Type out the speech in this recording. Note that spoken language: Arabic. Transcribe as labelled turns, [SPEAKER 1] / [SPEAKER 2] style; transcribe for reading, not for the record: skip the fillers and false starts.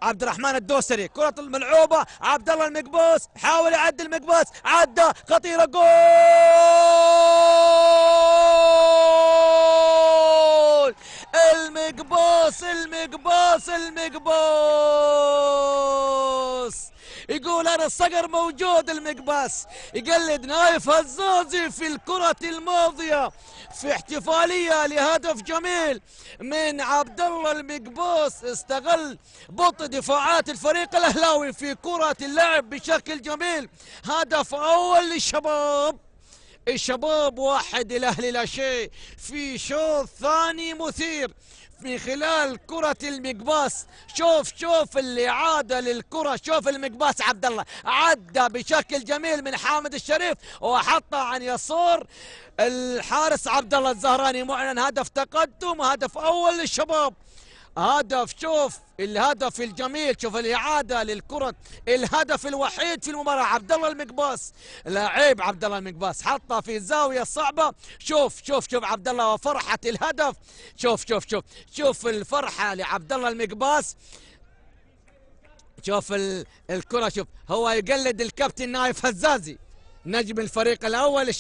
[SPEAKER 1] عبد الرحمن الدوسري، كرة الملعوبة عبد الله المقبوس، حاول يعدي المقبوس، عدى، خطيرة، جول! المقبوس المقبوس المقبوس يقول انا الصقر موجود. المقباس يقلد نايف هزازي في الكرة الماضية في احتفالية لهدف جميل من عبد الله المقبوس، استغل بطء دفاعات الفريق الاهلاوي في كرة اللعب بشكل جميل. هدف اول للشباب. الشباب 1 الاهلي لا شيء في شوط ثاني مثير من خلال كرة المقباس. شوف الإعادة للكرة، شوف المقباس عبد الله عدى بشكل جميل من حامد الشريف وحطها عن يسار الحارس عبد الله الزهراني. معلن هدف تقدم، هدف أول للشباب. هدف، شوف الهدف الجميل، شوف الإعادة للكرة، الهدف الوحيد في المباراة. عبد الله المقباس لاعب، عبد الله المقباس حطها في الزاوية الصعبة. شوف عبد الله وفرحة الهدف. شوف الفرحة لعبد الله المقباس. شوف الكرة، شوف هو يقلد الكابتن نايف هزازي نجم الفريق الأول.